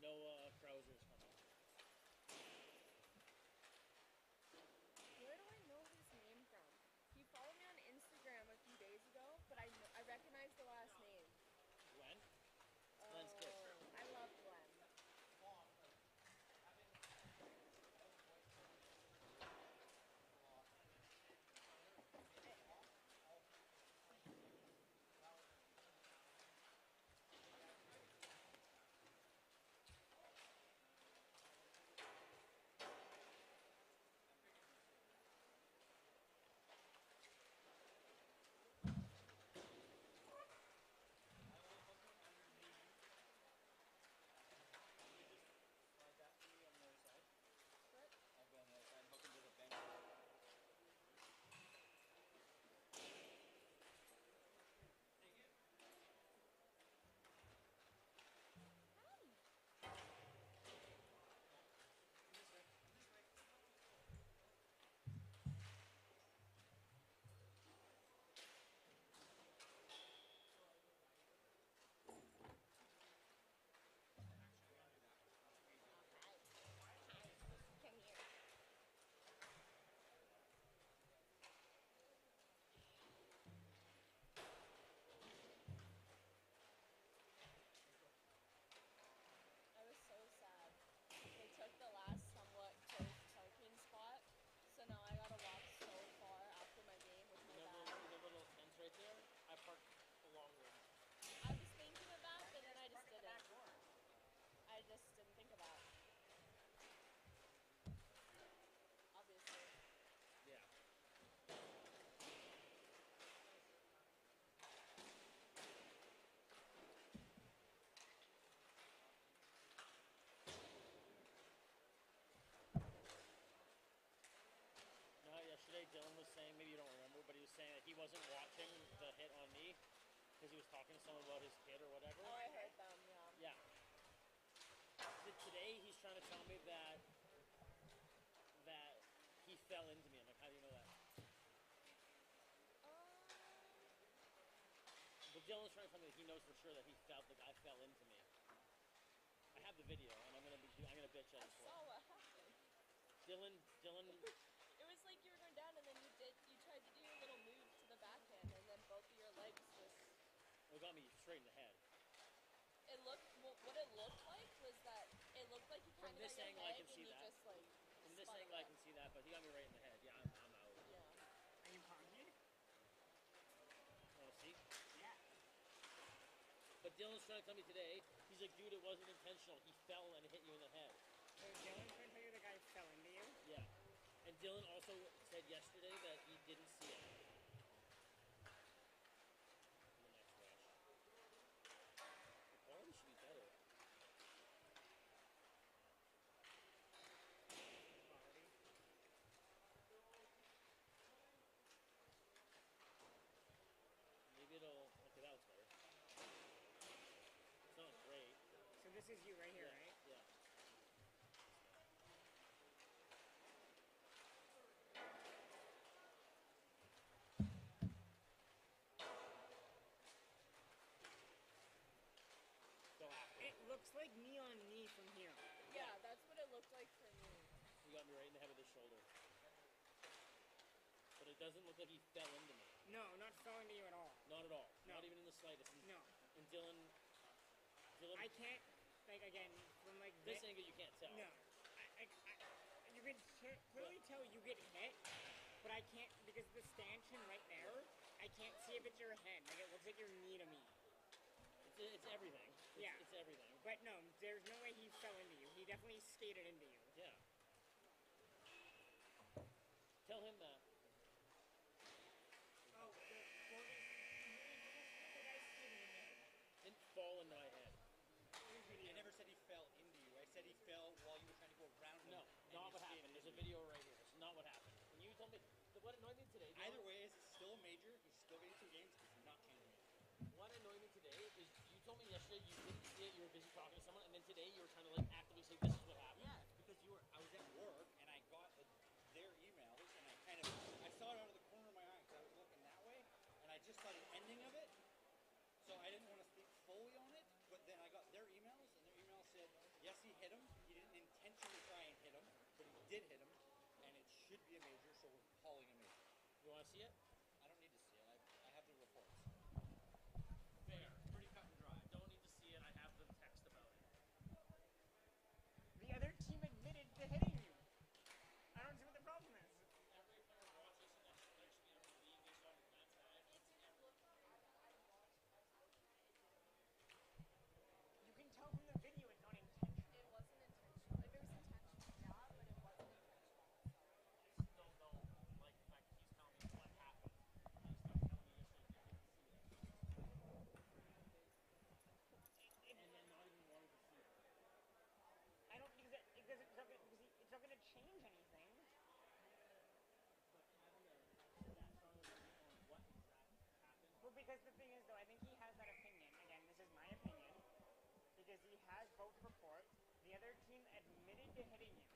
Noah Krauser's coming. Where do I know his name from? He followed me on Instagram a few days ago, but I recognize the last name. Glenn? Glenn's kid. I love Glenn. Come here. I was so sad. They took the last somewhat close parking spot, so now I gotta walk so far after my game with my bag. The little fence right there, I parked along with it. I was thinking of that, but then I just didn't. I just didn't think of that. Obviously. Yeah. Yesterday, Dylan was saying, maybe you don't remember, but he was saying that he wasn't watching the hit on me because he was talking to someone about his kid or whatever. Oh, I heard them, yeah. Yeah. Today, he's trying to tell me that he fell into me. I'm like, how do you know that? But Dylan's trying to tell me that he knows for sure that the guy fell into me. I have the video, and I'm gonna bitch at him for it. I saw what happened. Dylan. It was like you were going down, and then you tried to do a little move to the backhand, and then both of your legs just... It got me straight in the head. What it looked like was that it looked like you kind of got your leg, and you just like... From this angle, I can see that, but he got me right in the head. Yeah, I'm out. Yeah. Are you punky? Want to see? Yeah. But Dylan's trying to tell me today, he's like, dude, it wasn't intentional. He fell and hit you in the head. So Dylan's trying to tell you the guy fell into you? Yeah. And Dylan also said yesterday that he didn't see it. The next rush. The quality should be better. Quality. Maybe it'll... Okay, that was better. It's not great. So this is you right here, right? Yeah. It looks like knee on knee from here. Yeah, that's what it looked like for me. He got me right in the head with his shoulder. But it doesn't look like he fell into me. No, not fell into you at all. Not at all. No. Not even in the slightest. No. And Dylan... I can't, like, again, from like... This angle you can't tell. No. You can clearly tell you get hit, but I can't, because the stanchion right there, I can't see if it's your head. Like, it looks like your knee to me. It's everything. It's everything. But no, there's no way he fell into you. He definitely skated into you. Yeah. Tell him that. Oh, the guy skated in there. Didn't fall into my head. I never said he fell into you. I said he fell while you were trying to go around him. No, not what happened. There's a video right here. It's not what happened. When you told me, what annoyed me today... Either way, it's still a major. He's still getting 2 games. He's not changing it. What annoyed me today is you told me yesterday you didn't see it, you were busy talking to someone, and then today you were trying to like actively say this is what happened. Yeah, it's because I was at work and I got their emails and I saw it out of the corner of my eye because I was looking that way and I just saw the ending of it. So I didn't want to speak fully on it, but then I got their emails and their email said, yes, he hit him. He didn't intentionally try and hit him, but he did hit him, and it should be a major, so we're calling a major. You want to see it? I don't need to see it. I have the reports. Fair. Pretty cut and dry. Don't need to see it. I have the text about it. The other team admitted to hitting you. I don't see what the problem is. Every player watches and there should be able to leave based on the glance that I have. You can tell from the video it's not intentional. It wasn't intentional. If it was intentional, yeah, but it wasn't intentional. I just don't know, like, the fact that he's telling me what happened. He's not telling me yesterday he didn't see it. And then not even wanting to see it. I don't because it's not going to change anything. But having that strong opinion on what exactly happened. Well, because the thing is, though, I think he has that opinion. Again, this is my opinion. Because he has both reports. The other team admitted to hitting you.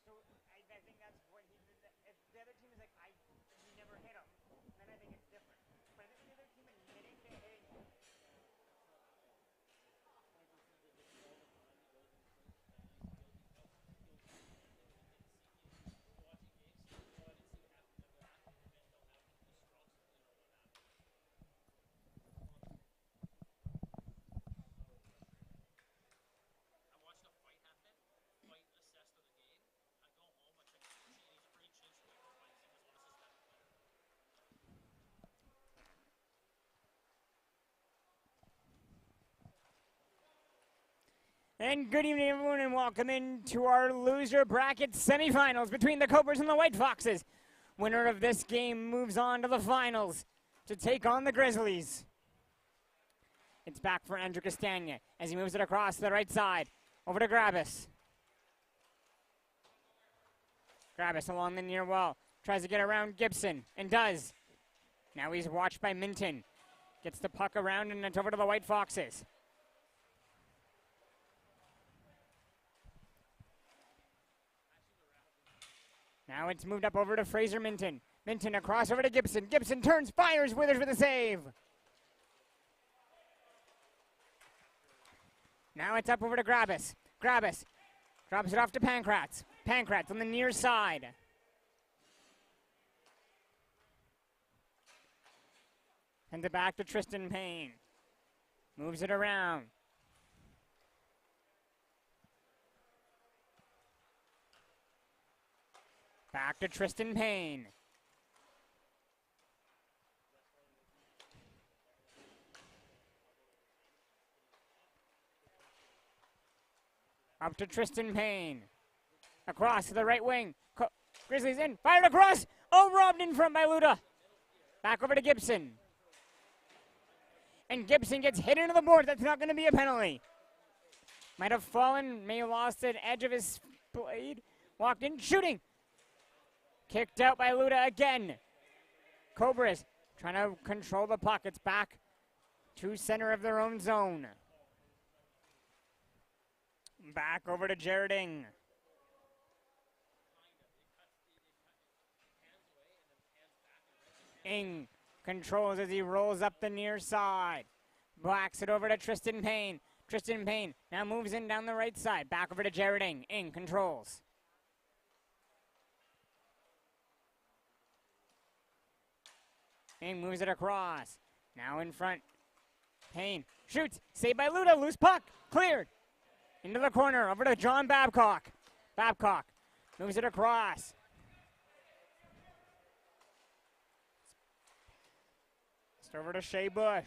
So I think that's what he did. If the other team is like, he never hit him, then I think it's different. But I think the other team admitting to hitting you. And good evening, everyone, and welcome into our loser bracket semifinals between the Cobras and the White Foxes. Winner of this game moves on to the finals to take on the Grizzlies. It's back for Andrew Castagna as he moves it across the right side. Over to Grabus. Grabus along the near wall. Tries to get around Gibson, and does. Now he's watched by Minton. Gets the puck around, and it's over to the White Foxes. Now it's moved up over to Fraser Minton. Minton across over to Gibson. Gibson turns, fires, Withers with a save. Now it's up over to Grabus. Grabus drops it off to Pankratz. Pankratz on the near side. Sends it back to Tristan Payne. Moves it around. Back to Tristan Payne. Up to Tristan Payne. Across to the right wing. Grizzlies in. Fired across. Oh, robbed in front by Luda. Back over to Gibson. And Gibson gets hit into the board. That's not going to be a penalty. Might have fallen. May have lost the edge of his blade. Walked in. Shooting. Kicked out by Luda again. Cobras trying to control the puck. It's back to center of their own zone. Back over to Jareding. Ing controls as he rolls up the near side. Blacks it over to Tristan Payne. Tristan Payne now moves in down the right side. Back over to Jareding. Ing controls. Ing moves it across. Now in front. Payne shoots. Saved by Luda. Loose puck. Cleared. Into the corner. Over to John Babcock. Babcock moves it across. Just over to Shea Bush.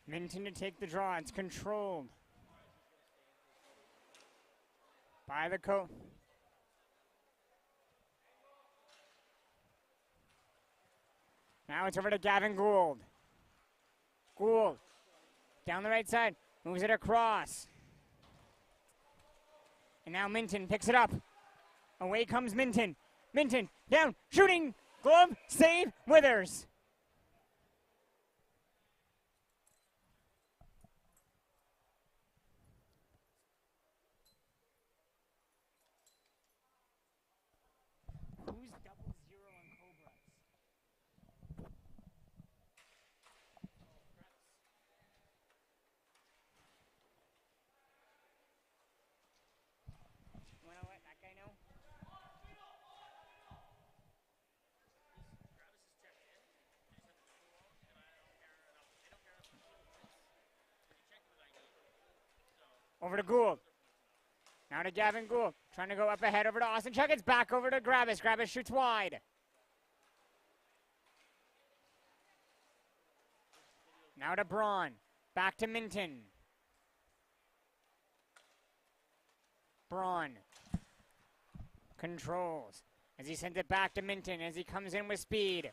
Minton to take the draw. It's controlled by the Now it's over to Gavin Gould. Gould down the right side. Moves it across. And now Minton picks it up. Away comes Minton. Minton down, shooting, glove, save, Withers. Who's double zero on Cobras? You wanna let that guy know? Over to Gould. Now to Gavin Gould. Trying to go up ahead over to Austin Chuck. It's back over to Gravis. Gravis shoots wide. Now to Braun. Back to Minton. Braun controls as he sends it back to Minton as he comes in with speed.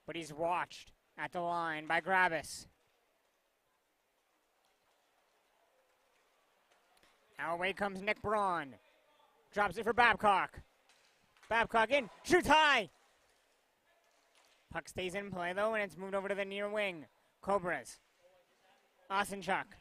But he's watched at the line by Gravis. Now away comes Nick Braun. Drops it for Babcock. Babcock in, shoots high. Puck stays in play though, and it's moved over to the near wing. Cobras. Austin Chuck.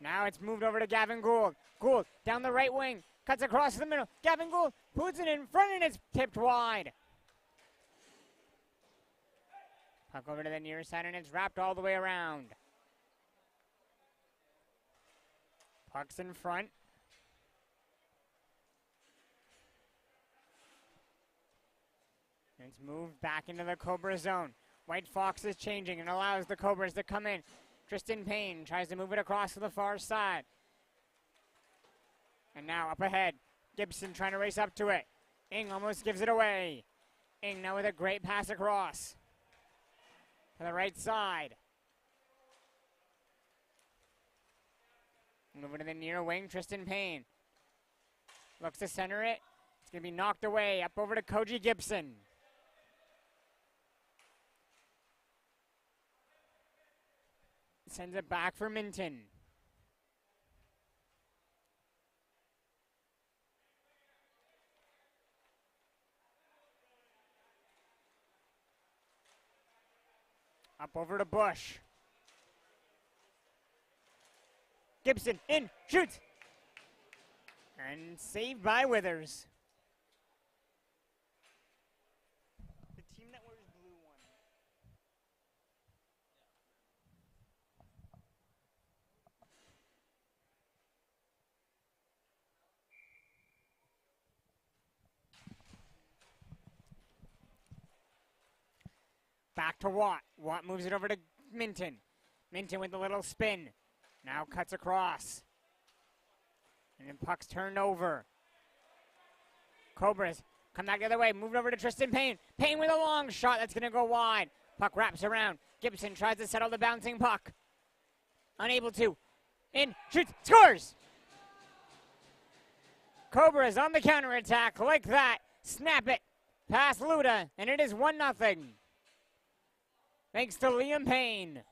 Now it's moved over to Gavin Gould. Gould down the right wing. Cuts across the middle. Gavin Gould puts it in front and it's tipped wide. Puck over to the near side and it's wrapped all the way around. Puck's in front. And it's moved back into the Cobra zone. White Fox is changing and allows the Cobras to come in. Tristan Payne tries to move it across to the far side. And now up ahead. Gibson trying to race up to it. Ing almost gives it away. Ing now with a great pass across. To the right side. Moving to the near wing, Tristan Payne. Looks to center it. It's going to be knocked away. Up over to Koji Gibson. Sends it back for Minton. Up over to Bush. Gibson in, shoots. And saved by Withers. The team that wears blue won. Back to Watt. Watt moves it over to Minton. Minton with a little spin. Now cuts across. And then puck's turned over. Cobras come back the other way. Moved over to Tristan Payne. Payne with a long shot that's going to go wide. Puck wraps around. Gibson tries to settle the bouncing puck. Unable to. In, shoots, scores! Cobras on the counterattack like that. Snap it past Luda, and it is 1-0. Thanks to Liam Payne.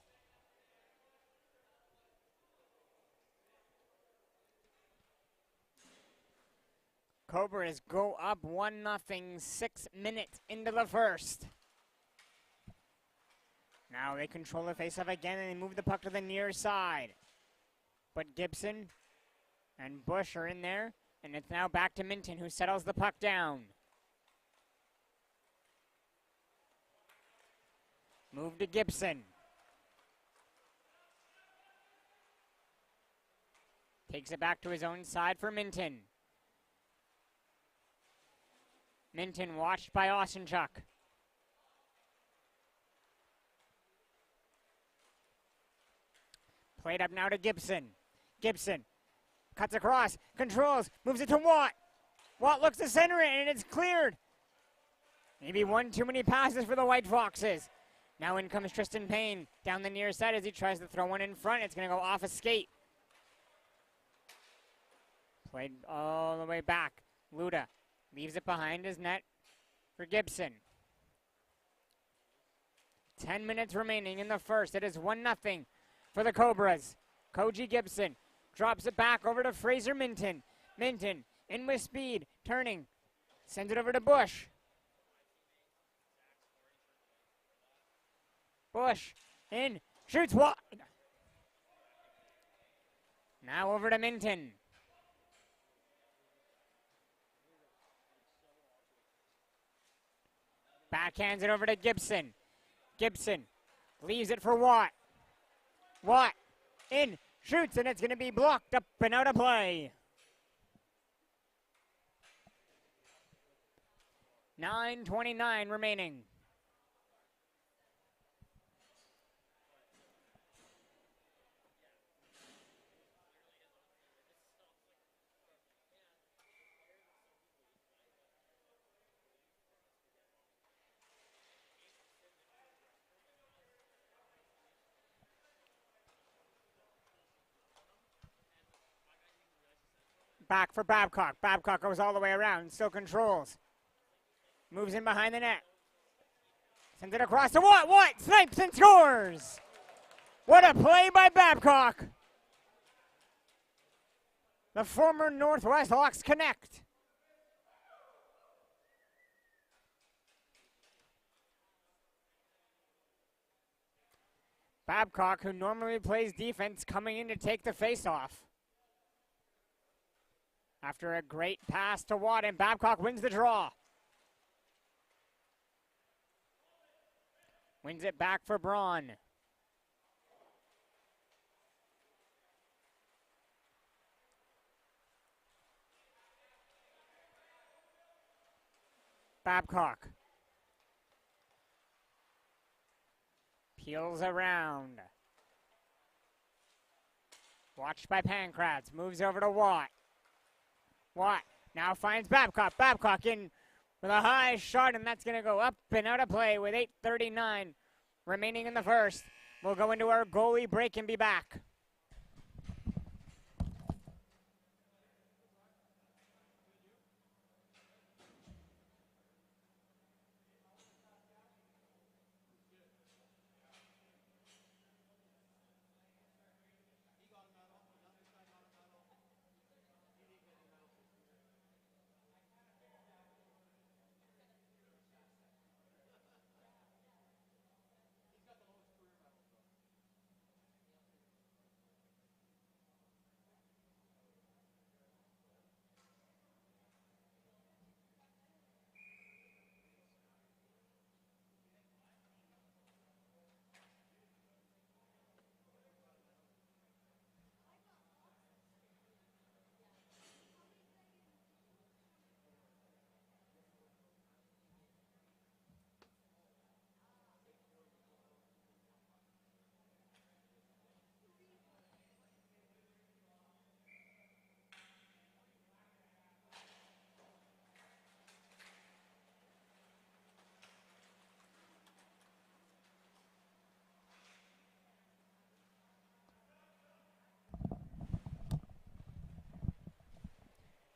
Cobras go up 1-0, 6 minutes into the first. Now they control the faceoff again and they move the puck to the near side. But Gibson and Bush are in there, and it's now back to Minton, who settles the puck down. Move to Gibson. Takes it back to his own side for Minton. Minton watched by Osenchuk. Played up now to Gibson. Gibson cuts across, controls, moves it to Watt. Watt looks to center it, and it's cleared. Maybe one too many passes for the White Foxes. Now in comes Tristan Payne down the near side as he tries to throw one in front. It's going to go off a skate. Played all the way back. Luda leaves it behind his net for Gibson. 10 minutes remaining in the first. It is 1-0 for the Cobras. Koji Gibson Drops it back over to Fraser Minton. Minton in with speed, turning. Sends it over to Bush. Bush in, shoots wide. Now over to Minton. Backhands it over to Gibson. Gibson leaves it for Watt. Watt in, shoots, and it's going to be blocked up and out of play. 9:29 remaining. Back for Babcock. Babcock goes all the way around, still controls. Moves in behind the net. Sends it across to Watt. Watt snipes and scores. What a play by Babcock. The former Northwest Hawks connect. Babcock, who normally plays defense, coming in to take the face-off. After a great pass to Watt, and Babcock wins the draw. Wins it back for Braun. Babcock peels around. Watched by Pankratz. Moves over to Watt. Watt now finds Babcock. Babcock in with a high shot, and that's going to go up and out of play with 8:39 remaining in the first. We'll go into our goalie break and be back.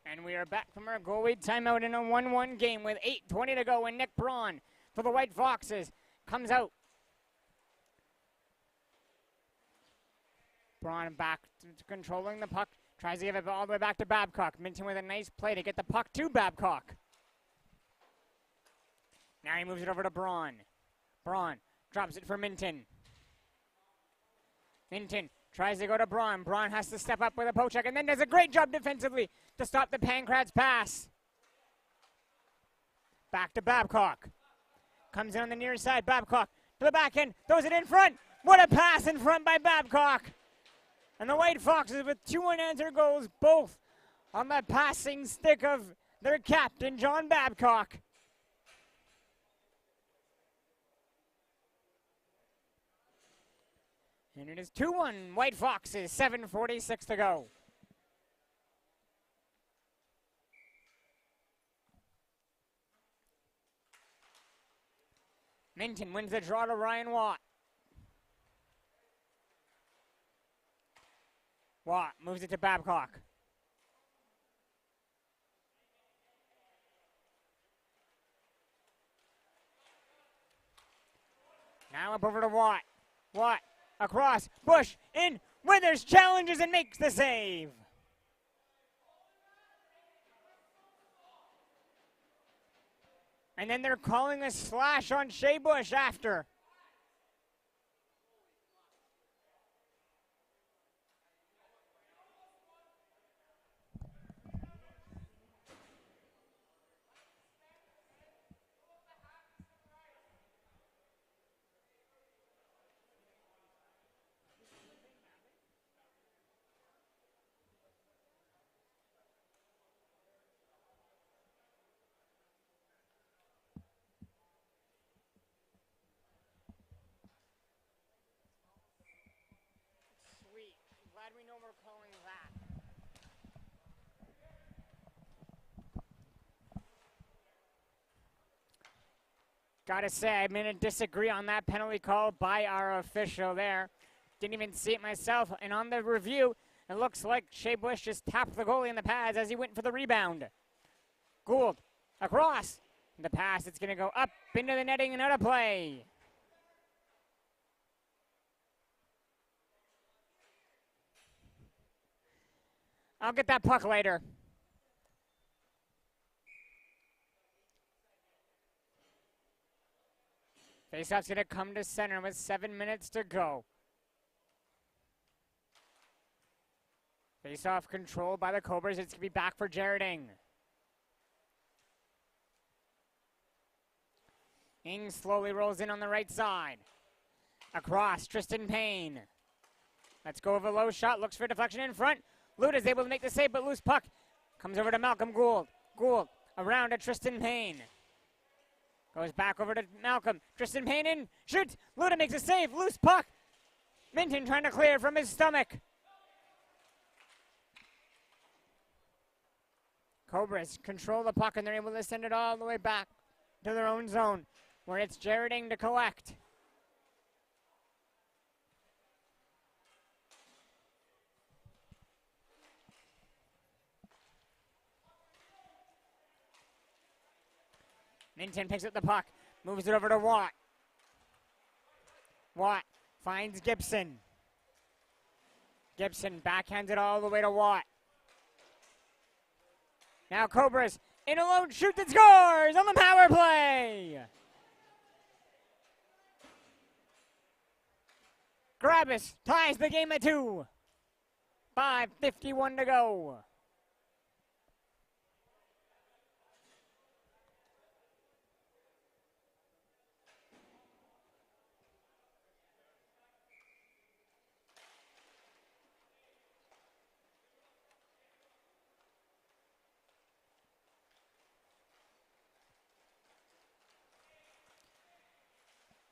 And we are back from our goalie timeout in a 1-1 game with 8:20 to go. And Nick Braun for the White Foxes comes out. Braun back to controlling the puck. Tries to give it all the way back to Babcock. Minton with a nice play to get the puck to Babcock. Now he moves it over to Braun. Braun drops it for Minton. Minton tries to go to Braun. Braun has to step up with a poke check and then does a great job defensively to stop the Pankratz pass. Back to Babcock. Comes in on the near side. Babcock to the back end. Throws it in front. What a pass in front by Babcock. And the White Foxes with 2 unanswered goals, both on the passing stick of their captain, John Babcock. And it is 2-1 White Foxes, 7:46 to go. Minton wins the draw to Ryan Watt. Watt moves it to Babcock. Now up over to Watt. Watt across. Bush in. Withers challenges and makes the save. And then they're calling a slash on Shea Bush after. Sweet. Glad we know we're calling that. Gotta say, I'm gonna disagree on that penalty call by our official there. Didn't even see it myself. And on the review, it looks like Shea Bush just tapped the goalie in the pads as he went for the rebound. Gould across. The pass, it's gonna go up into the netting and out of play. I'll get that puck later. Faceoff's going to come to center with 7 minutes to go. Faceoff controlled by the Cobras. It's going to be back for Jared Ing. Ing slowly rolls in on the right side. Across, Tristan Payne. Let's go over low shot. Looks for deflection in front. Luda's able to make the save, but loose puck. Comes over to Malcolm Gould. Gould around to Tristan Payne. Goes back over to Malcolm. Tristan Payne in. Shoots. Luda makes a save. Loose puck. Minton trying to clear from his stomach. Cobras control the puck, and they're able to send it all the way back to their own zone, where it's Jared Ing to collect. Minton picks up the puck, moves it over to Watt. Watt finds Gibson. Gibson backhands it all the way to Watt. Now Cobras in a lone shoot that scores on the power play. Grabus ties the game at 2. 5:51 to go.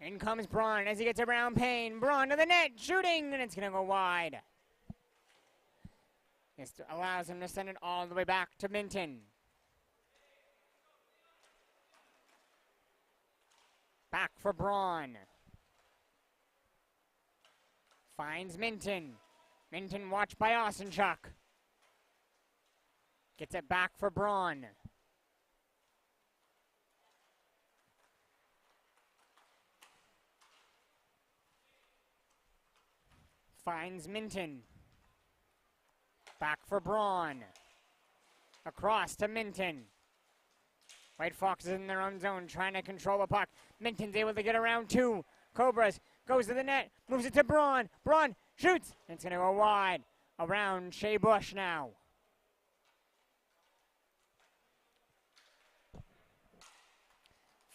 In comes Braun as he gets around Payne. Braun to the net, shooting, and it's going to go wide. This allows him to send it all the way back to Minton. Back for Braun. Finds Minton. Minton watched by Osenchuk. Gets it back for Braun. Finds Minton. Back for Braun. Across to Minton. White Fox is in their own zone trying to control the puck. Minton's able to get around 2. Cobras goes to the net. Moves it to Braun. Braun shoots. It's going to go wide. Around Shea Bush now.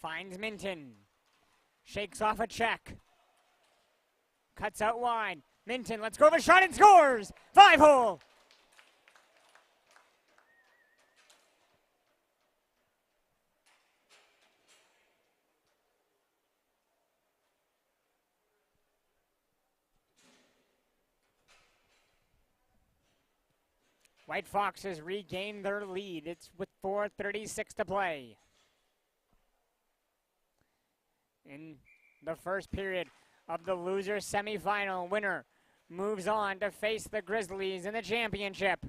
Finds Minton. Shakes off a check. Cuts out wide. Minton, let's go for a shot and scores! 5-hole! White Foxes regain their lead. It's with 4:36 to play. In the first period of the loser semifinal, winner moves on to face the Grizzlies in the championship.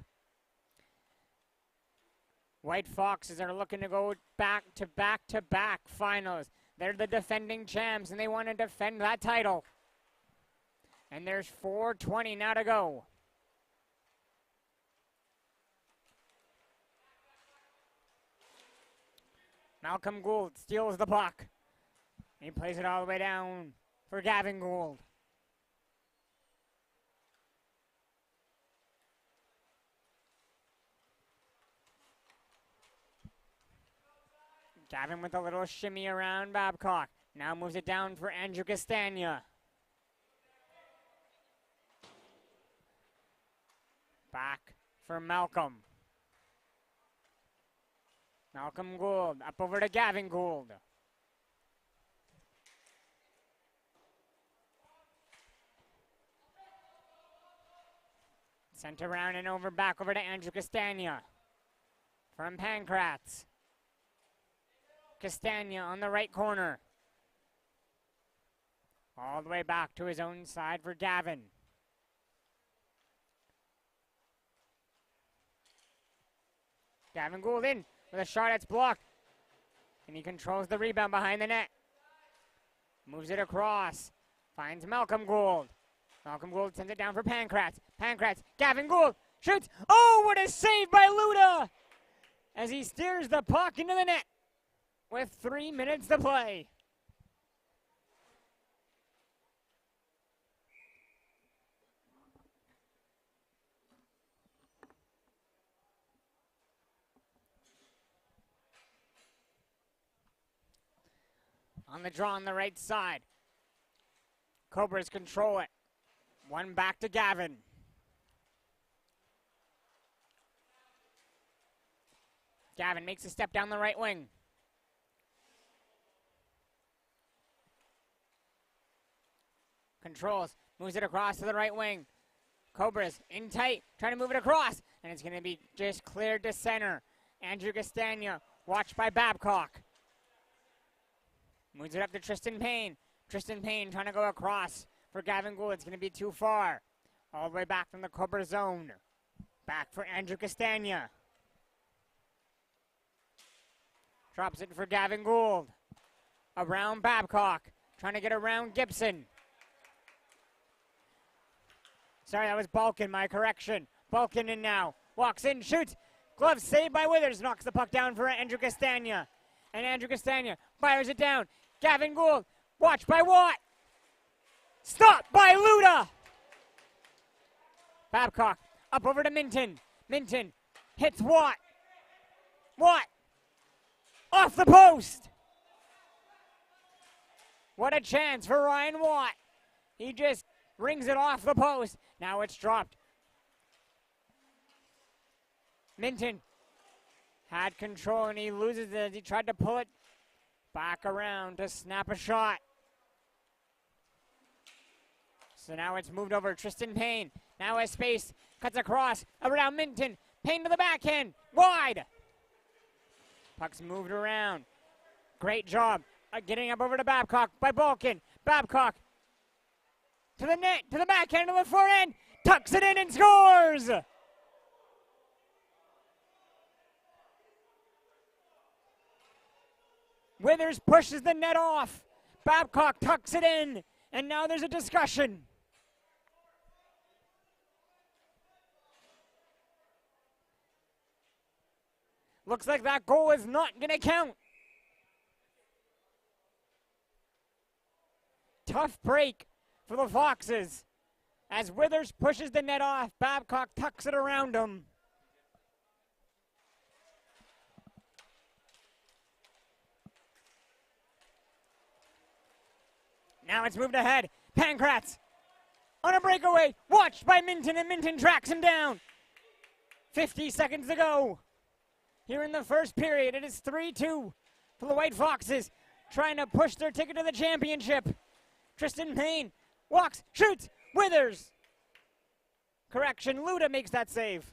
White Foxes are looking to go back to back finals. They're the defending champs, and they want to defend that title. And there's 4:20 now to go. Malcolm Gould steals the puck. He plays it all the way down for Gavin Gould. Gavin with a little shimmy around Babcock. Now moves it down for Andrew Castagna. Back for Malcolm. Malcolm Gould up over to Gavin Gould. Sent around and over, back over to Andrew Castagna. From Pankratz. Castagna on the right corner. All the way back to his own side for Gavin. Gavin Gould in with a shot that's blocked. And he controls the rebound behind the net. Moves it across. Finds Malcolm Gould. Malcolm Gould sends it down for Pankratz. Pankratz, Gavin Gould shoots. Oh, what a save by Luda! As he steers the puck into the net with 3 minutes to play. On the draw on the right side. Cobras control it. One back to Gavin. Gavin makes a step down the right wing. Controls, moves it across to the right wing. Cobras in tight, trying to move it across. And it's going to be just cleared to center. Andrew Castagna, watched by Babcock. Moves it up to Tristan Payne. Tristan Payne trying to go across for Gavin Gould. It's going to be too far. All the way back from the Cobra zone. Back for Andrew Castagna. Drops it for Gavin Gould. Around Babcock. Trying to get around Gibson. Sorry, that was Balkin, my correction. Balkin in now. Walks in, shoots. Glove saved by Withers. Knocks the puck down for Andrew Castagna. And Andrew Castagna fires it down. Gavin Gould, watched by Watt. Stopped by Luda. Babcock up over to Minton. Minton hits Watt. Watt off the post. What a chance for Ryan Watt. He just rings it off the post. Now it's dropped. Minton had control and he loses it as he tried to pull it back around to snap a shot. So now it's moved over. Tristan Payne now has space. Cuts across around Minton. Payne to the backhand. Wide. Puck's moved around. Great job getting up over to Babcock by Balkin. Babcock to the net, to the backhand, to the forehand. Tucks it in and scores. Withers pushes the net off. Babcock tucks it in. And now there's a discussion. Looks like that goal is not going to count. Tough break for the Foxes. As Withers pushes the net off, Babcock tucks it around him. Now it's moved ahead. Pankratz on a breakaway. Watched by Minton, and Minton tracks him down. 50 seconds to go. Here in the first period, it is 3-2 for the White Foxes, trying to push their ticket to the championship. Tristan Payne walks, shoots, Withers. Correction, Luda makes that save.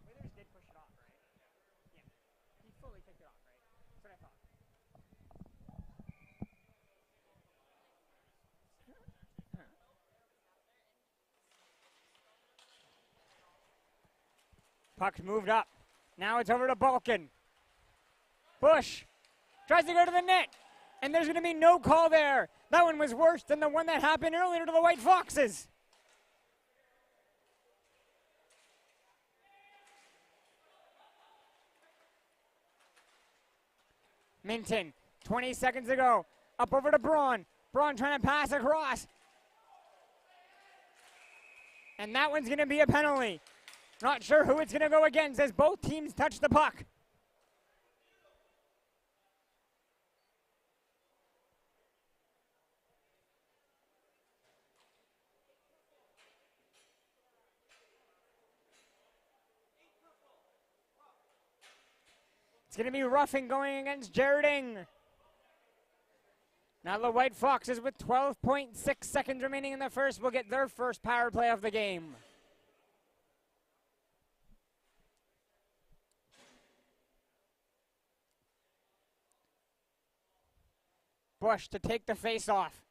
Withers did push it off, right? Yeah. He fully took it off, right? That's what I thought. Puck's moved up. Now it's over to Balkin. Bush tries to go to the net. And there's going to be no call there. That one was worse than the one that happened earlier to the White Foxes. Minton, 20 seconds to go. Up over to Braun. Braun trying to pass across. And that one's going to be a penalty. Not sure who it's going to go against as both teams touch the puck. It's going to be roughing going against Jareding. Now the White Foxes with 12.6 seconds remaining in the first will get their first power play of the game. Bush to take the face off.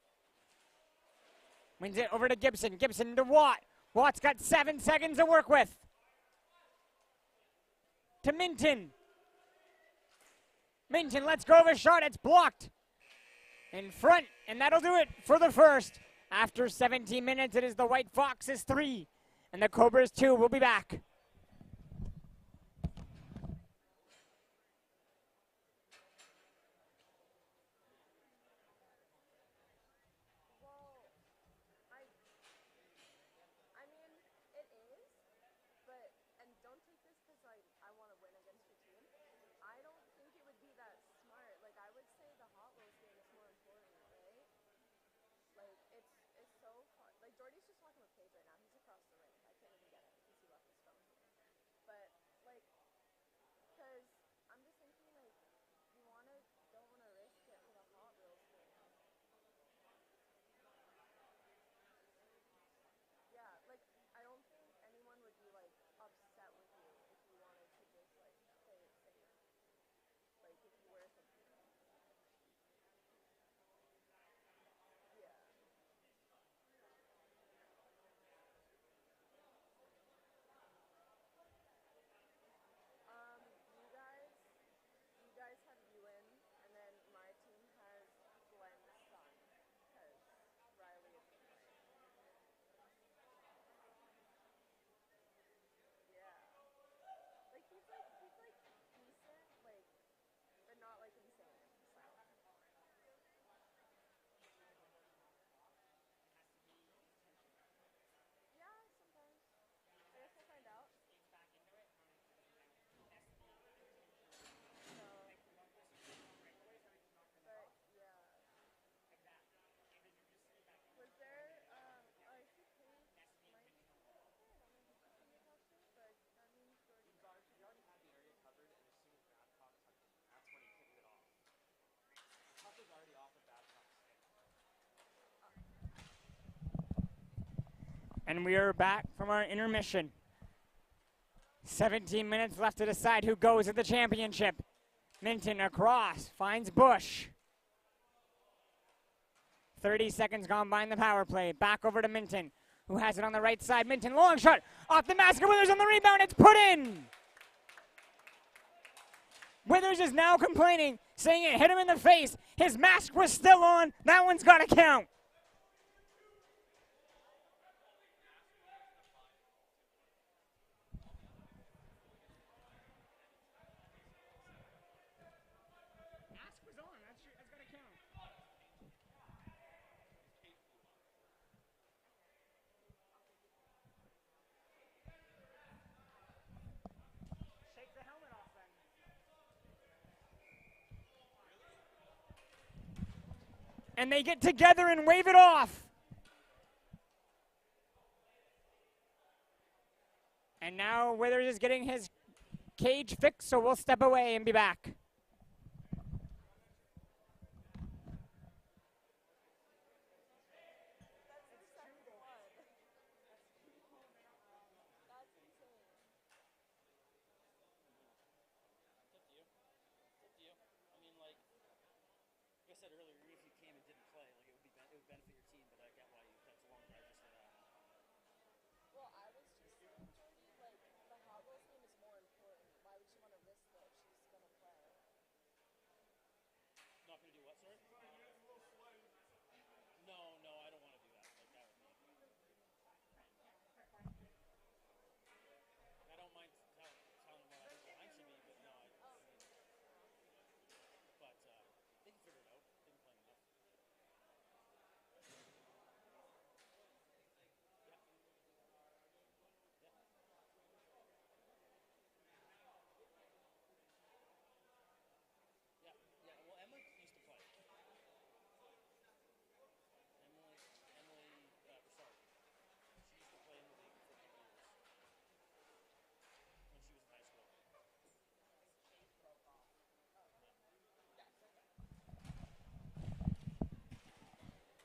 Wins it over to Gibson. Gibson to Watt. Watt's got 7 seconds to work with. To Minton. Minton lets go of a shot. It's blocked. In front, and that'll do it for the first. After 17 minutes, it is the White Foxes 3, and the Cobras 2 will be back. And we are back from our intermission. 17 minutes left to decide who goes at the championship. Minton across, finds Bush. 30 seconds gone by in the power play. Back over to Minton, who has it on the right side. Minton, long shot, off the mask of Withers on the rebound, it's put in! Withers is now complaining, saying it hit him in the face. His mask was still on, that one's gotta count. And they get together and wave it off. And now Withers is getting his cage fixed, so we'll step away and be back. me to do what, sorry? No, I don't want to do that. Like, that would be... I don't mind telling them what I think the line should be, but no, but they can figure it out. They can play enough. Yeah. Well, Emily used to play. Emily Broussard. She used to play in the league for a couple years when she was in high school.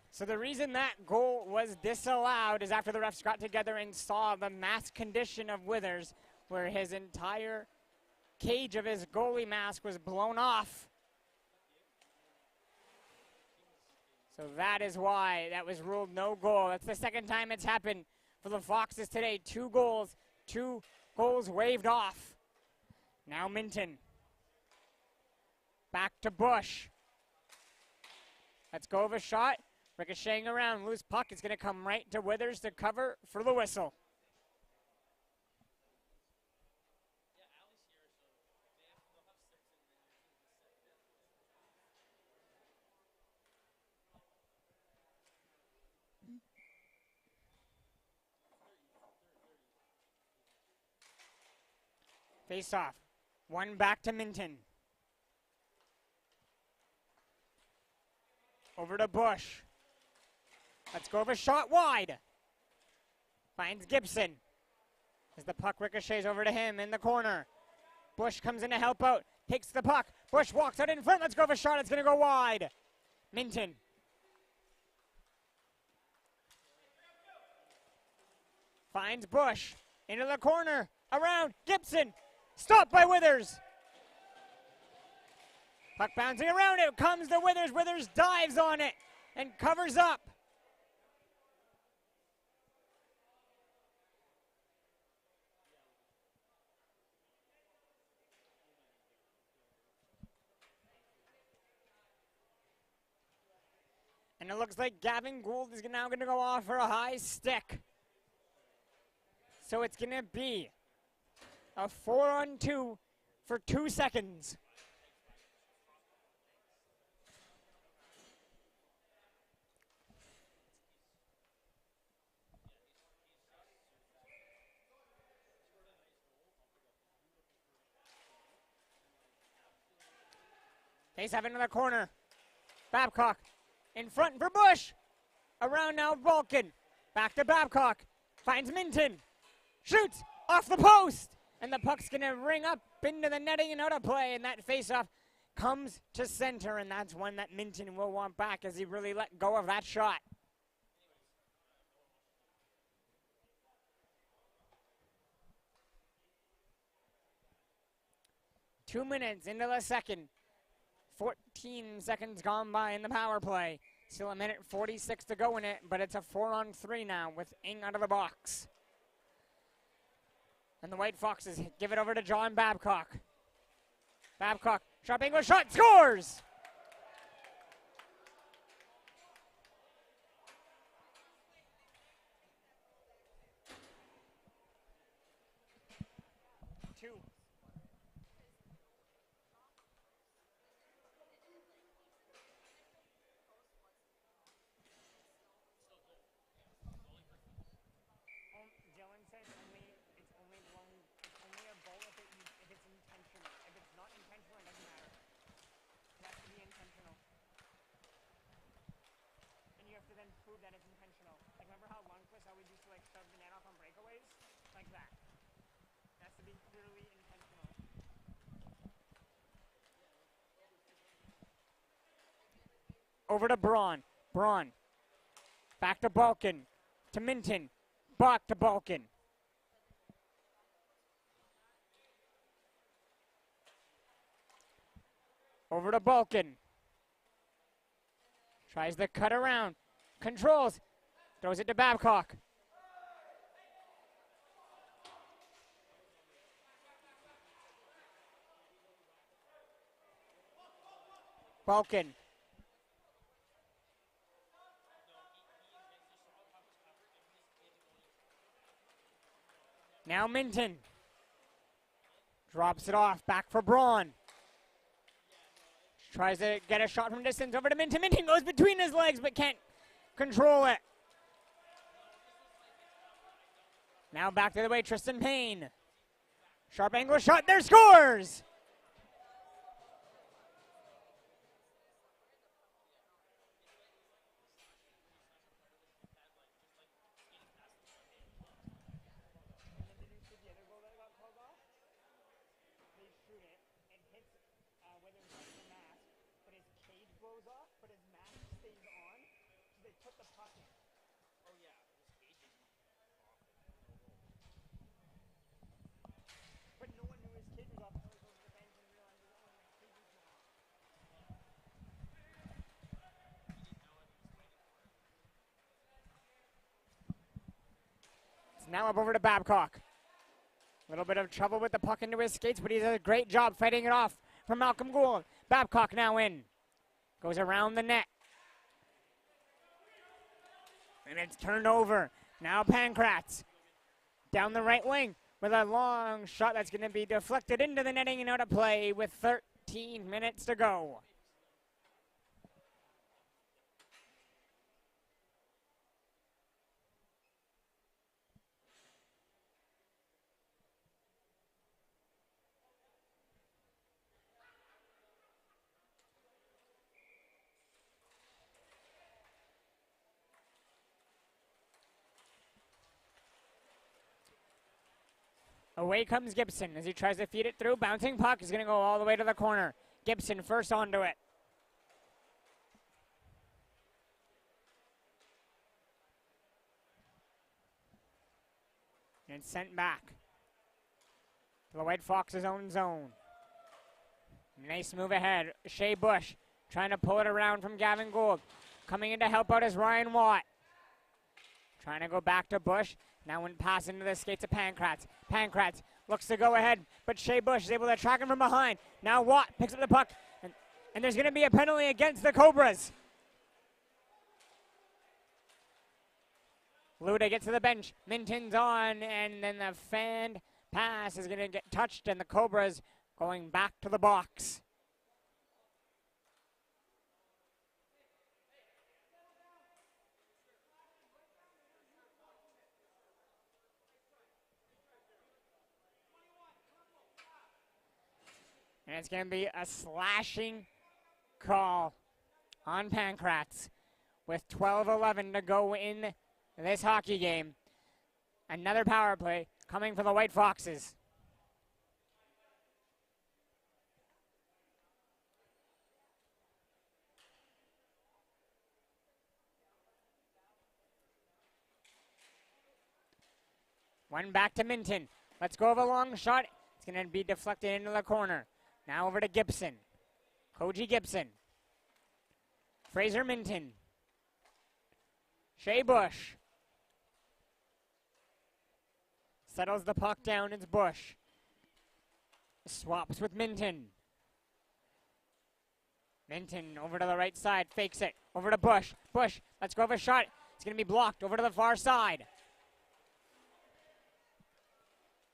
So the reason that goal was disallowed is after the refs got together and saw the mask condition of Withers, where his entire cage of his goalie mask was blown off. So that is why that was ruled no goal. That's the second time it's happened for the Foxes today. 2 goals, 2 goals waved off. Now Minton. Back to Bush. Let's go of a shot. Ricocheting around, loose puck. It's going to come right to Withers to cover for the whistle. Face off. 1 back to Minton. Over to Bush. Let's go of a shot wide. Finds Gibson. As the puck ricochets over to him in the corner. Bush comes in to help out. Takes the puck. Bush walks out in front. Let's go of a shot. It's going to go wide. Minton. Finds Bush. Into the corner. Around. Gibson. Stopped by Withers. Puck bouncing around it. Comes to Withers. Withers dives on it and covers up. And it looks like Gavin Gould is now going to go off for a high stick. So it's going to be a 4-on-2 for 2 seconds. Face have into the corner. Babcock in front for Bush. Around now, Vulcan. Back to Babcock. Finds Minton. Shoots off the post. And the puck's going to ring up into the netting and out of play. And that faceoff comes to center. And that's one that Minton will want back as he really let go of that shot. Two minutes into the second. 14 seconds gone by in the power play. Still 1:46 to go in it, but it's a 4-on-3 now with Ing out of the box. And the White Foxes give it over to John Babcock. Babcock, sharp angle shot, scores! Two. Prove that it's intentional. Like, remember how Lundqvist always used to, like, shove the net off on breakaways? Like that. It has to be clearly intentional. Over to Braun. Braun. Back to Balkin. To Minton. Back to Balkin. Over to Balkin. Tries to cut around. Controls. Throws it to Babcock. Balkin Now Minton. Drops it off. Back for Braun. Tries to get a shot from distance over to Minton. Minton goes between his legs but can't control it. Now back the other way, Tristan Payne. Sharp angle shot, there scores! Now up over to Babcock. A little bit of trouble with the puck into his skates, but he does a great job fighting it off from Malcolm Gould. Babcock now in. Goes around the net. And it's turned over. Now Pankratz. Down the right wing with a long shot that's going to be deflected into the netting and out of play with 13 minutes to go. Away comes Gibson as he tries to feed it through. Bouncing puck is going to go all the way to the corner. Gibson first onto it. And sent back to the White Fox's own zone. Nice move ahead. Shea Bush trying to pull it around from Gavin Gould. Coming in to help out is Ryan Watt. Trying to go back to Bush. Now went pass into the skates of Pankratz. Pankratz looks to go ahead, but Shea Bush is able to track him from behind. Now Watt picks up the puck, and there's going to be a penalty against the Cobras. Luda gets to the bench. Minton's on, and then the fanned pass is going to get touched, and the Cobras going back to the box. And it's going to be a slashing call on Pankratz with 12:11 to go in this hockey game. Another power play coming for the White Foxes. One back to Minton. Let's go of a long shot. It's going to be deflected into the corner. Now over to Gibson. Koji Gibson. Fraser Minton. Shea Bush. Settles the puck down. It's Bush. Swaps with Minton. Minton over to the right side. Fakes it. Over to Bush. Bush. Let's go of a shot. It's going to be blocked. Over to the far side.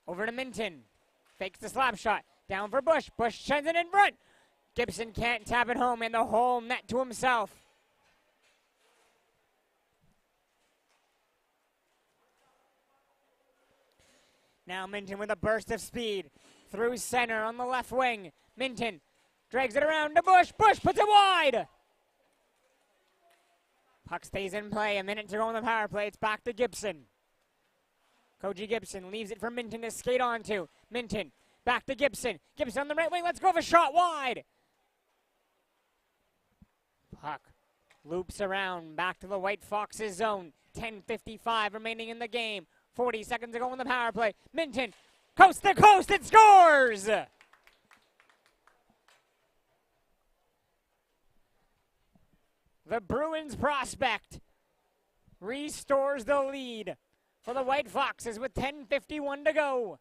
Over to Minton. Fakes the slap shot. Down for Bush. Bush sends it in front. Gibson can't tap it home, and the whole net to himself. Now Minton with a burst of speed. Through center on the left wing. Minton drags it around to Bush. Bush puts it wide. Puck stays in play. A minute to go on the power play. It's back to Gibson. Koji Gibson leaves it for Minton to skate onto. Minton back to Gibson. Gibson on the right wing. Let's go for a shot wide. Puck loops around back to the White Foxes zone. 10:55 remaining in the game. 40 seconds to go on the power play. Minton, coast to coast, it scores! The Bruins prospect restores the lead for the White Foxes with 10:51 to go.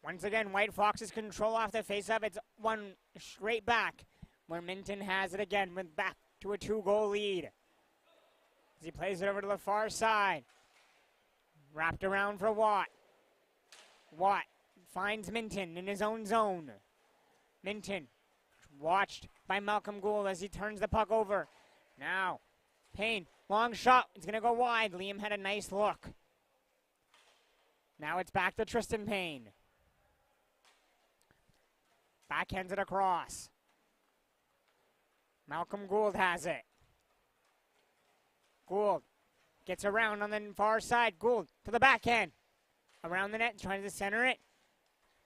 Once again, White Foxes control off the face-up. It's one straight back, where Minton has it again with back to a 2-goal lead. As he plays it over to the far side. Wrapped around for Watt. Watt finds Minton in his own zone. Minton watched by Malcolm Gould as he turns the puck over. Now, Payne, long shot. It's going to go wide. Liam had a nice look. Now it's back to Tristan Payne. Backhands it across. Malcolm Gould has it. Gould gets around on the far side. Gould to the backhand. Around the net, trying to center it.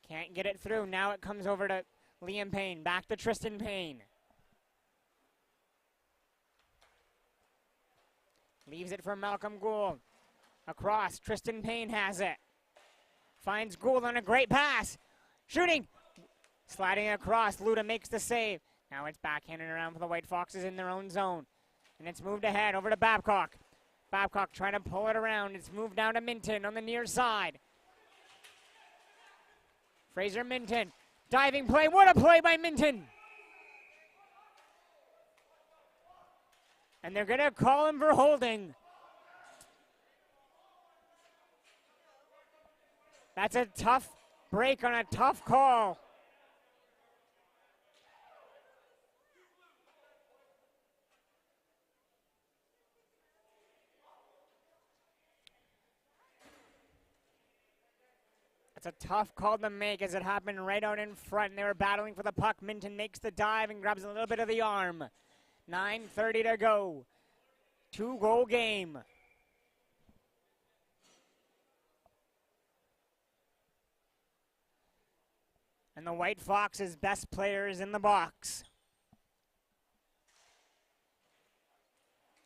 Can't get it through. Now it comes over to Liam Payne. Back to Tristan Payne. Leaves it for Malcolm Gould. Across, Tristan Payne has it. Finds Gould on a great pass. Shooting. Sliding across, Luda makes the save. Now it's backhanded around for the White Foxes in their own zone. And it's moved ahead over to Babcock. Babcock trying to pull it around. It's moved down to Minton on the near side. Fraser Minton. Diving play. What a play by Minton. And they're going to call him for holding. That's a tough break on a tough call. It's a tough call to make as it happened right out in front. They were battling for the puck. Minton makes the dive and grabs a little bit of the arm. 9:30 to go. 2-goal game. And the White Foxes' best player is in the box.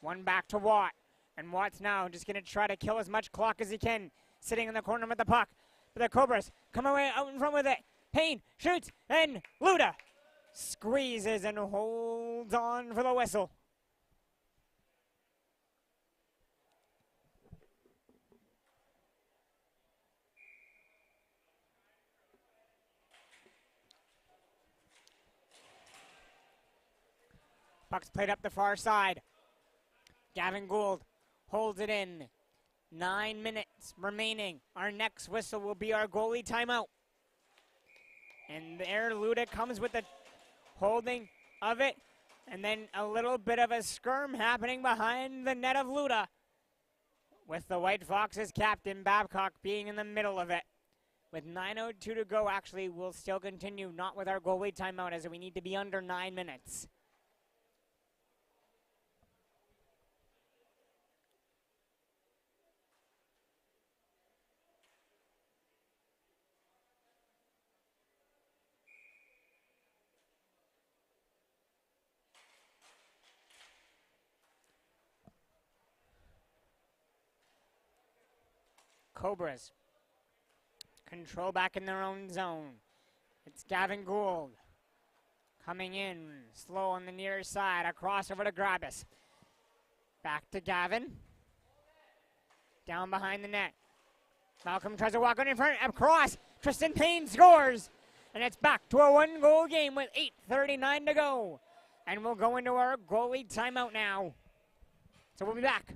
One back to Watt. And Watt's now just going to try to kill as much clock as he can. Sitting in the corner with the puck. But the Cobras come away out in front with it. Payne shoots, and Luda squeezes and holds on for the whistle. Puck's played up the far side. Gavin Gould holds it in. 9 minutes remaining. Our next whistle will be our goalie timeout. And there Luda comes with the holding of it. And then a little bit of a skirm happening behind the net of Luda. With the White Foxes captain Babcock being in the middle of it. With 9:02 to go, actually, we'll still continue, not with our goalie timeout, as we need to be under 9 minutes. Cobras control back in their own zone. It's Gavin Gould coming in slow on the near side. Across over to Grabus. Back to Gavin. Down behind the net. Malcolm tries to walk on in front. Across. Tristan Payne scores. And it's back to a 1-goal game with 8:39 to go. And we'll go into our goalie timeout now. So we'll be back.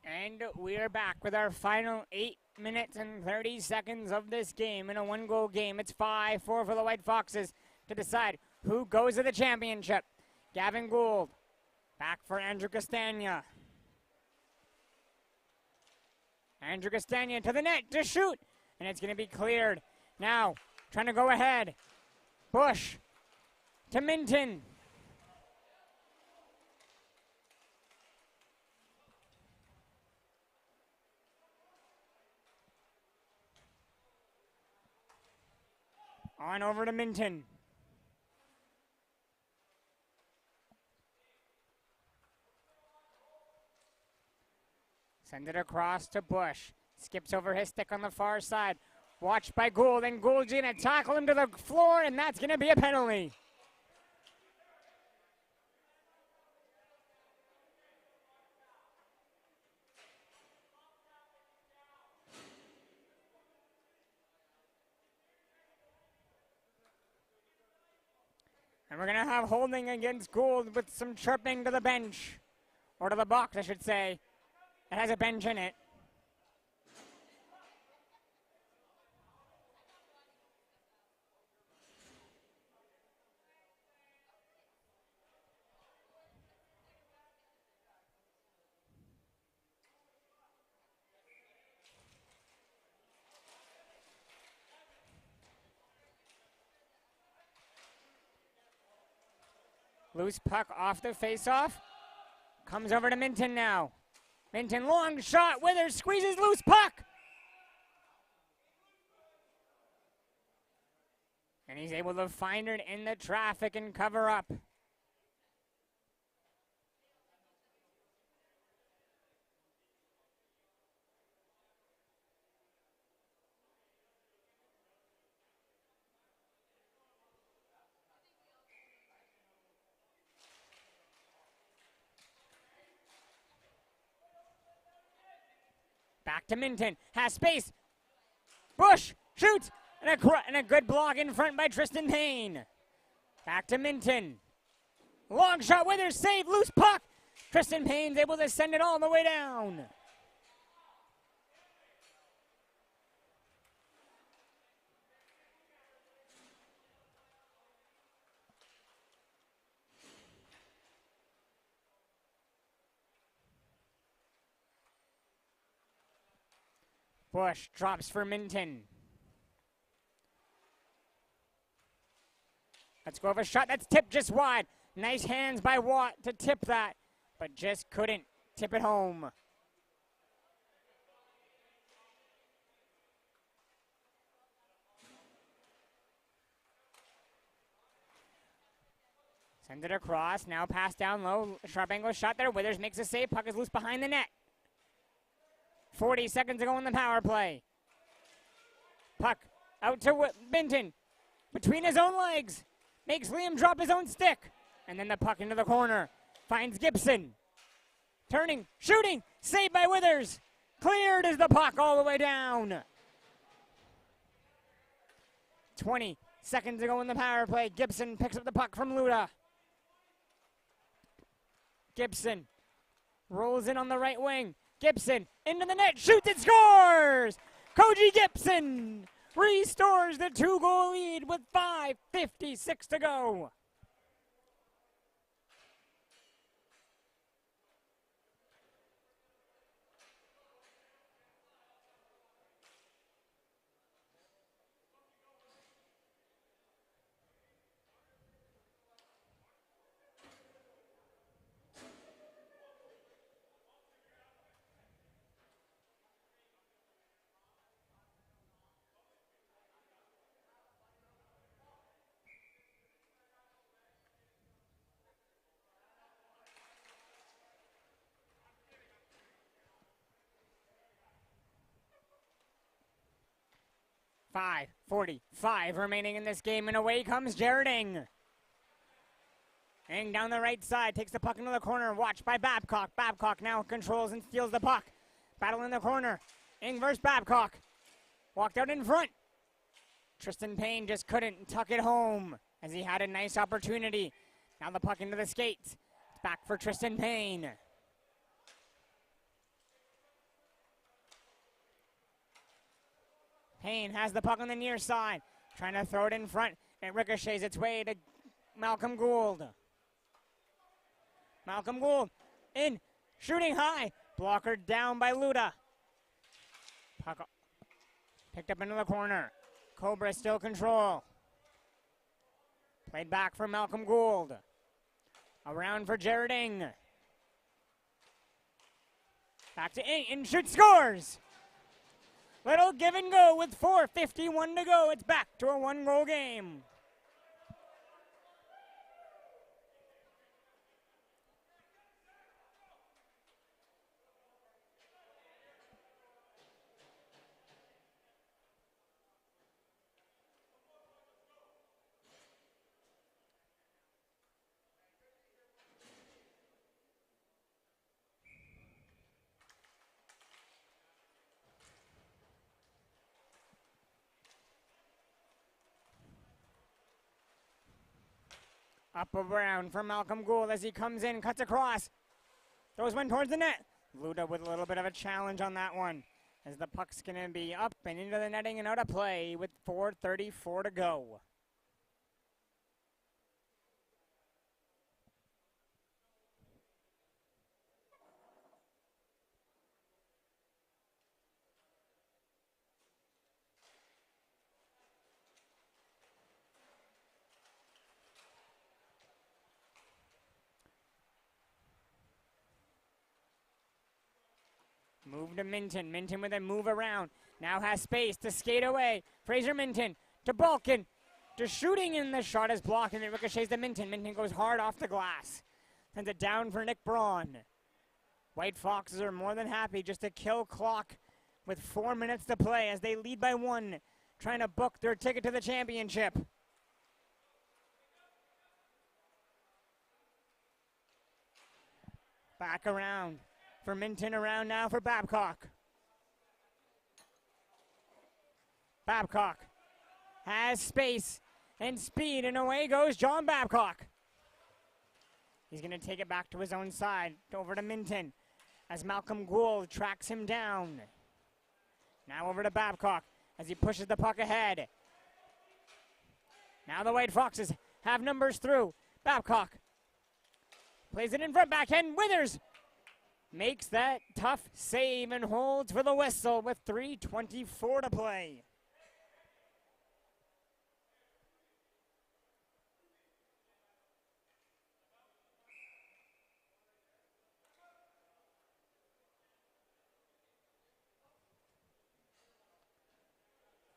And we are back with our final 8 minutes and 30 seconds of this game in a 1-goal game. It's 5-4 for the White Foxes to decide who goes to the championship. Gavin Gould back for Andrew Castagna. Andrew Castagna to the net to shoot, and it's going to be cleared. Now, trying to go ahead. Bush to Minton. On over to Minton. Send it across to Bush. Skips over his stick on the far side. Watched by Gould, and Gould's going to tackle him to the floor, and that's going to be a penalty. And we're going to have holding against Gould with some chirping to the bench. Or to the box, I should say. It has a bench in it. Loose puck off the face-off. Comes over to Minton now. Minton, long shot. Withers squeezes loose puck. And he's able to find it in the traffic and cover up. Back to Minton, has space. Bush shoots, and a good block in front by Tristan Payne. Back to Minton. Long shot, Withers save, loose puck. Tristan Payne's able to send it all the way down. Bush drops for Minton. Let's go over a shot. That's tipped just wide. Nice hands by Watt to tip that, but just couldn't tip it home. Send it across. Now pass down low. Sharp angle shot there. Withers makes a save. Puck is loose behind the net. 40 seconds to go in the power play. Puck out to Minton. Between his own legs. Makes Liam drop his own stick. And then the puck into the corner. Finds Gibson. Turning, shooting. Saved by Withers. Cleared as the puck all the way down. 20 seconds to go in the power play. Gibson picks up the puck from Luda. Gibson rolls in on the right wing. Gibson into the net, shoots and scores! Koji Gibson restores the 2-goal lead with 5:56 to go. .45 remaining in this game, and away comes Jared Ing. Ing down the right side, takes the puck into the corner, watched by Babcock. Babcock now controls and steals the puck. Battle in the corner. Ing versus Babcock. Walked out in front. Tristan Payne just couldn't tuck it home as he had a nice opportunity. Now the puck into the skates. It's back for Tristan Payne. Payne has the puck on the near side. Trying to throw it in front. It ricochets its way to Malcolm Gould. Malcolm Gould in. Shooting high. Blocker down by Luda. Puck picked up into the corner. Cobras still control. Played back for Malcolm Gould. Around for Jared Ing. Back to Ing. And shoot, scores! Little give and go with 4:51 to go. It's back to a 1-goal game. Up around for Malcolm Gould as he comes in, cuts across. Throws one towards the net. Luda with a little bit of a challenge on that one, as the puck's going to be up and into the netting and out of play with 4:34 to go. Move to Minton. Minton with a move around. Now has space to skate away. Fraser Minton to Balkan. To shooting, and the shot is blocked, and it ricochets to Minton. Minton goes hard off the glass. Sends it down for Nick Braun. White Foxes are more than happy just to kill clock with 4 minutes to play as they lead by 1, trying to book their ticket to the championship. Back around for Minton, around now for Babcock. Babcock has space and speed, and away goes John Babcock. He's going to take it back to his own side, over to Minton, as Malcolm Gould tracks him down. Now over to Babcock as he pushes the puck ahead. Now the White Foxes have numbers through. Babcock plays it in front, backhand. Withers makes that tough save and holds for the whistle with 3:24 to play.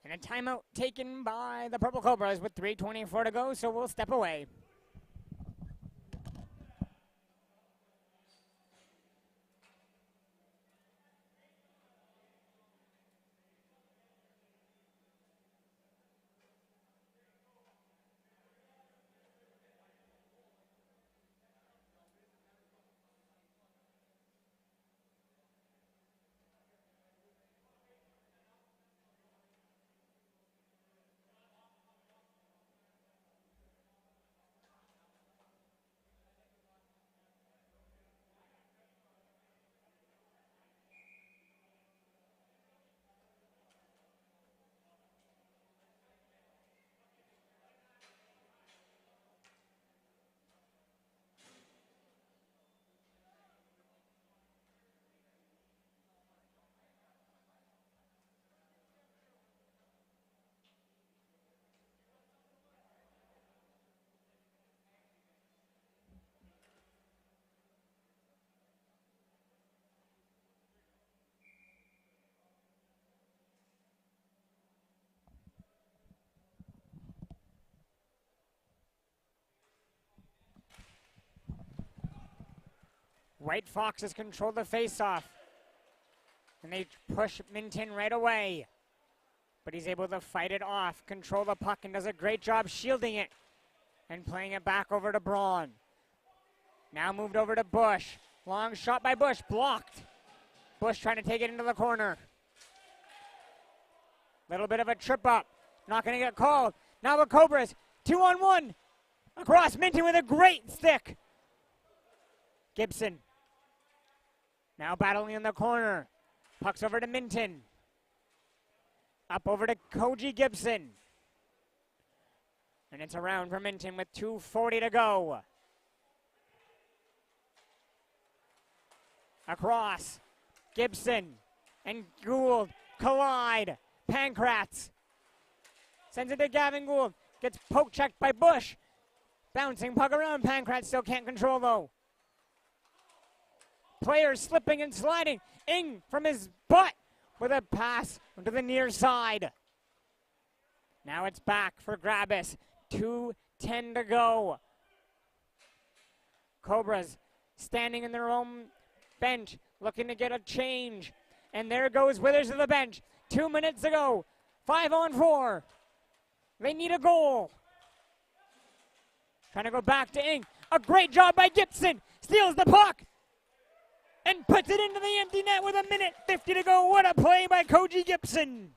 And a timeout taken by the Purple Cobras with 3:24 to go, so we'll step away. White Foxes control the face-off. And they push Minton right away. But he's able to fight it off, control the puck, and does a great job shielding it. And playing it back over to Braun. Now moved over to Bush. Long shot by Bush, blocked. Bush trying to take it into the corner. Little bit of a trip up. Not going to get called. Now the Cobras, 2-on-1. Across Minton with a great stick. Gibson. Now battling in the corner. Puck's over to Minton. Up over to Koji Gibson. And it's around for Minton with 2:40 to go. Across. Gibson and Gould collide. Pankratz sends it to Gavin Gould. Gets poke checked by Bush. Bouncing puck around. Pankratz still can't control though. Players slipping and sliding. Ing from his butt with a pass to the near side. Now it's back for Grabus. 2:10 to go. Cobras standing in their own bench, looking to get a change. And there goes Withers to the bench. 2 minutes to go. 5-on-4. They need a goal. Trying to go back to Ing. A great job by Gibson. Steals the puck. And puts it into the empty net with 1:50 to go. What a play by Koji Gibson.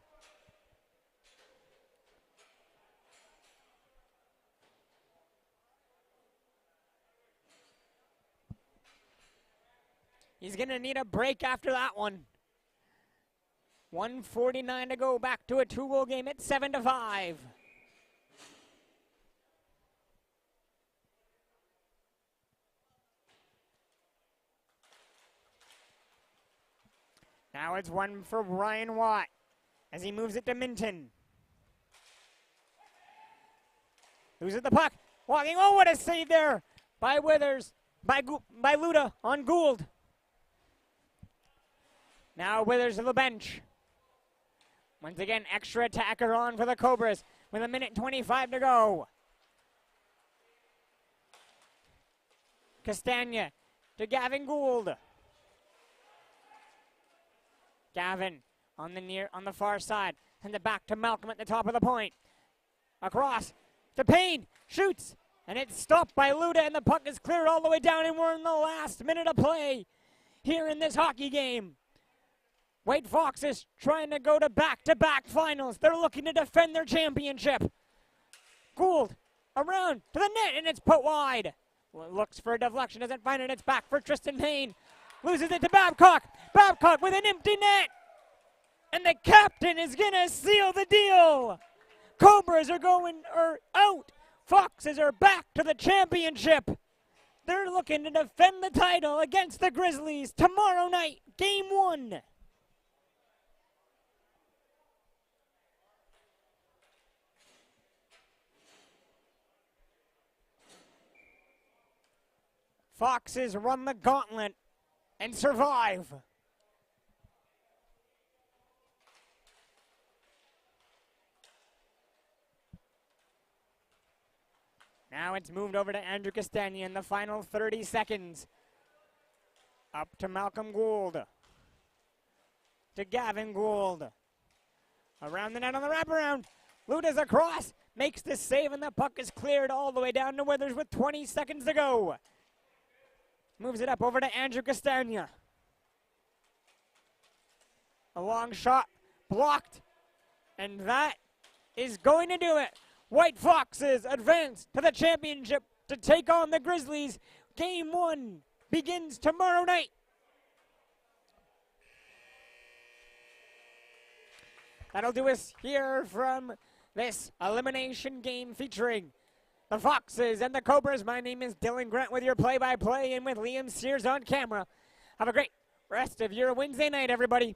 He's going to need a break after that one. 1:49 to go. Back to a 2-goal game at 7-5. Now it's one for Ryan Watt as he moves it to Minton. Loses the puck. Walking. Oh, what a save there by Withers. By Luda on Gould. Now Withers to the bench. Once again, extra attacker on for the Cobras with 1:25 to go. Castagna to Gavin Gould. Gavin on the far side. Sends it back to Malcolm at the top of the point. Across to Payne. Shoots. And it's stopped by Luda, and the puck is cleared all the way down, and we're in the last minute of play here in this hockey game. White Foxes trying to go to back-to-back finals. They're looking to defend their championship. Gould around to the net, and it's put wide. Looks for a deflection, doesn't find it. It's back for Tristan Payne. Loses it to Babcock. Babcock with an empty net. And the captain is going to seal the deal. Cobras are out. Foxes are back to the championship. They're looking to defend the title against the Grizzlies tomorrow night, game 1. Foxes run the gauntlet and survive. Now it's moved over to Andrew Castagna in the final 30 seconds. Up to Malcolm Gould. To Gavin Gould. Around the net on the wraparound. Luda's across. Makes the save, and the puck is cleared all the way down to Withers with 20 seconds to go. Moves it up over to Andrew Castagna. A long shot blocked. And that is going to do it. White Foxes advance to the championship to take on the Grizzlies. Game 1 begins tomorrow night. That'll do us here from this elimination game featuring the Foxes and the Cobras. My name is Dylan Grant with your play-by-play and with Liam Sears on camera. Have a great rest of your Wednesday night, everybody.